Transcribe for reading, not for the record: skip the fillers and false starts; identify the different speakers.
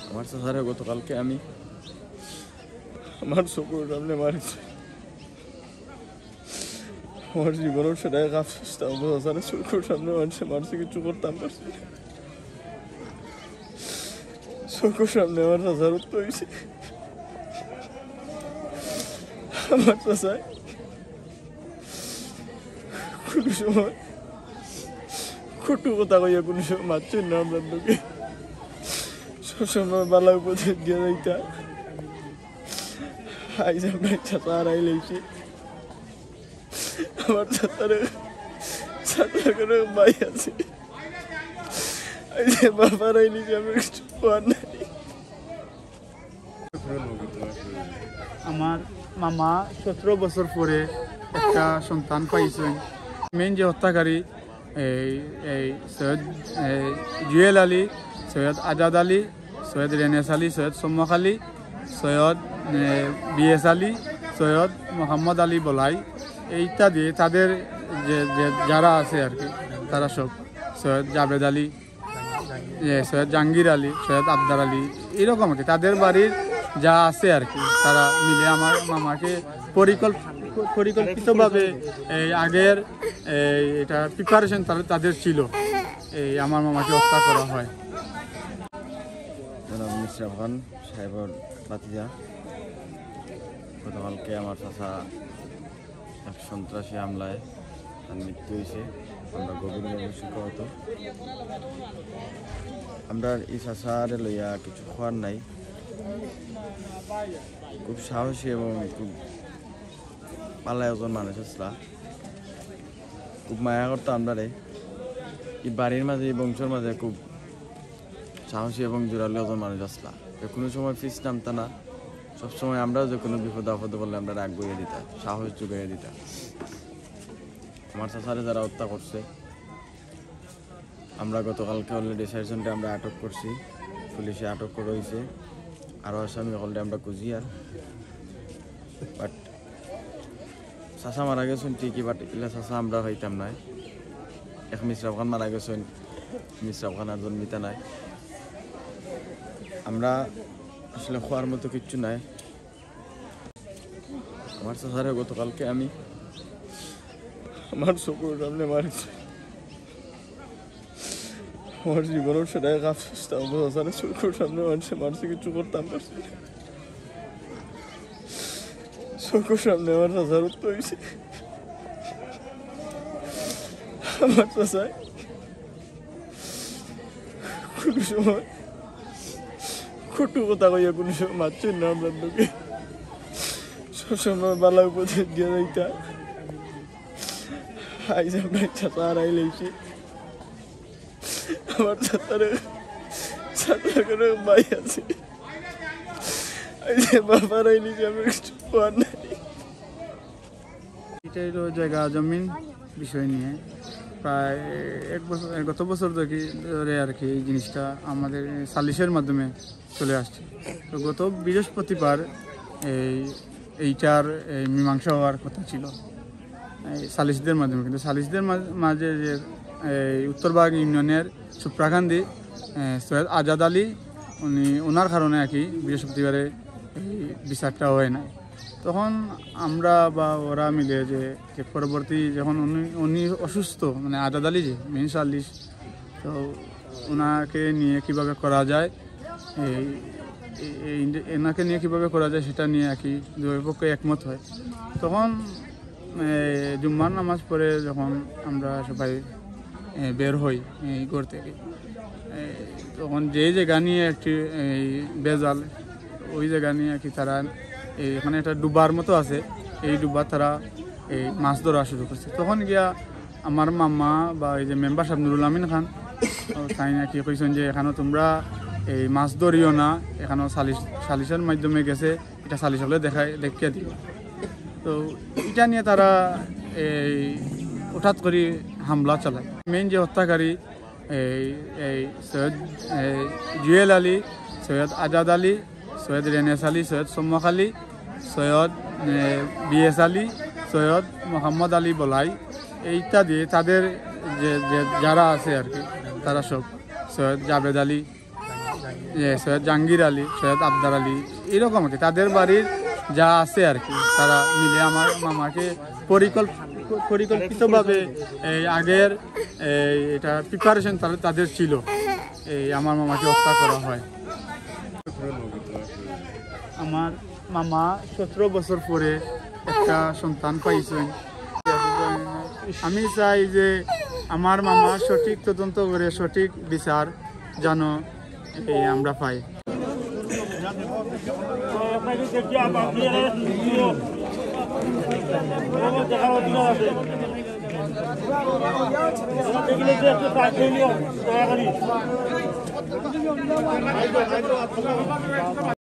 Speaker 1: আমার চাচারে গতকালকে আমি আমার চকুর সামনে মারিছে। আমার জীবনের সেটাই কাজ চাচারে চকুর সামনে মারছে কিছু করতাম পারছি না। চকুর সামনে আমার চাচার উত্তর হয়েছে। আমার চাচায় কোনো সময় কটু কথা কইয়া কোনো সময় মারছেন না আমরা লোকে। সবসময় বালা উপদেশ দিয়ে যাইতা। আইজ আমরা চাচা হারাই লেছি। আমার চাচার কোনো ভাই আছে, বাবা হারাই লেছি, আমি কিছু পাওয়ার নাই।
Speaker 2: আমার মামা 17 বছর পরে একটা সন্তান পাইছেন। মেইন যে হত্যাকারী এই সৈয়দ জুয়েল আলী, সৈয়দ আজাদ আলী, সৈয়দ রেনেস আলী, সৈয়দ সম্মক আলী, সৈয়দ বিএস আলী, সৈয়দ মোহাম্মদ আলী বলাই, এইটা দিয়ে তাদের যে যারা আছে আর কি, তারা সব সৈয়দ জাবেদ আলী, সৈয়দ জাহাঙ্গীর আলী, সৈয়দ আবদার আলী, এরকম আর কি তাদের বাড়ির যা আছে আর কি, তারা মিলে আমার মামাকে পরিকল্পিতভাবে এই আগের এটা প্রিপারেশন তাদের ছিল, এই আমার মামাকে হত্যা করা হয়।
Speaker 1: মিশ্রা খান সাহেবের বাতিজা গতকালকে আমার চাচা এক সন্ত্রাসী হামলায় তার মৃত্যু হয়েছে। আমরা গভীরভাবে শোকাহত। আমরা এই চাচারে লইয়া কিছু খোয়ার নাই। খুব সাহসী এবং খুব পালায় একজন মানুষ আসলা, খুব মায়া করতো আমরা রে। এই বাড়ির মাঝে, এই বংশের মাঝে খুব সাহসী এবং জোরালো একজন মানুষ আসলা। কোনো সময় ফিস নামতা না। সবসময় আমরাও যে কোনো বিপদ আপদে বললে আমরা রাগ বইয়ে দিতাম, সাহস জুগাইয়ে দিতাম। আমার চাচারে যারা হত্যা করছে, আমরা গতকালকে অলরেডি 4 জনকে আমরা আটক করছি, পুলিশে আটক করে হয়েছে। আরও আসামি অলরেডি আমরা কুজিয়ার। বাট চাচা মারা গেছেন ঠিকই, বাট এগুলা চাচা আমরা হইতাম নাই। এক মিশ্রাব খান মারা গেছেন, মিশ্রাব খান আর জন্মিতা নাই। আমরা আসলে খোয়ার মতো কিচ্ছু নাই। আমার চাচারে গতকালকে আমি আমার চকুর সামনে মারিছে। আমার জীবনের সেটাই কাজ চাচারে চকুর সামনে মারছে কিছু করতাম পারছি না। চকুর সামনে আমার চাচার উত্তর হয়েছে। আমার চাচায় কোনো সময় কটু কথা কইয়া কোনো সময় মারছেন না আমরা লোকে। সবসময় বালা উপদেশ দিয়ে যাইতা। আইজ আমরা চাচা হারাই লেছি। আমার চাচার কোনো ভাই আছে, বাবা হারাই লেছি, আমি কিছু পাওয়ার নাই।
Speaker 2: এটাই হলো জায়গা জমিন বিষয় নিয়ে প্রায় গত বছর ধরে আর কি এই জিনিসটা আমাদের সালিশের মাধ্যমে চলে আসছে। তো গত বৃহস্পতিবার এইটার মীমাংসা হওয়ার কথা ছিল সালিশদের মাধ্যমে, কিন্তু সালিশদের মাঝে যে উত্তরবাগ ইউনিয়নের সুপ্রাকান্দি সৈয়দ আজাদ আলী, ওনার কারণে আর কি বৃহস্পতিবারে এই বিচারটা হয় না। তখন আমরা বা ওরা মিলে যে পরবর্তী যখন উনি অসুস্থ, মানে আজাদ আলী যে মেইন সালিশ, তো ওনাকে নিয়ে কিভাবে করা যায়, এনাকে নিয়ে কিভাবে করা যায় সেটা নিয়ে আর কি দুই পক্ষে একমত হয়। তখন জুম্মার নামাজ পড়ে যখন আমরা সবাই বের হই এই ঘর থেকে, তখন যে জায়গা নিয়ে একটি বেজাল, ওই জায়গা নিয়ে আর কি তারা এখানে একটা ডুবার মতো আছে, এই ডুবার তারা এই মাছ ধরা শুরু করছে। তখন গিয়া আমার মামা বা এই যে মেম্বার সাহেব নুরুল আমিন খান তাই নাকি কইছেন যে এখানেও তোমরা এই মাছ ধরিও না, এখানেও সালিশের মাধ্যমে গেছে, এটা সালিশ হলে দেখিয়ে দিল। তো এটা নিয়ে তারা এই হঠাৎ করে হামলা চালায়। মেইন যে হত্যাকারী এই সৈয়দ জুয়েল আলী, সৈয়দ আজাদ আলী, সৈয়দ রেনেস আলী, সৈয়দ সম্মক আলী, সৈয়দ বিএস আলী, সৈয়দ মোহাম্মদ আলী বলাই, এইটা দিয়ে তাদের যে যারা আছে আর কি, তারা সব সৈয়দ জাবেদ আলী, সৈয়দ জাহাঙ্গীর আলী, সৈয়দ আবদার আলী, এরকম আর কি তাদের বাড়ির যা আছে আর কি, তারা মিলে আমার মামাকে পরিকল্পিতভাবে এই আগের এটা প্রিপারেশন তাদের ছিল, এই আমার মামাকে হত্যা করা হয়। আমার মামা 17 বছর পরে একটা সন্তান পাইছেন। আমি চাই যে আমার মামা সঠিক তদন্ত করে সঠিক বিচার যেন আমরা পাই।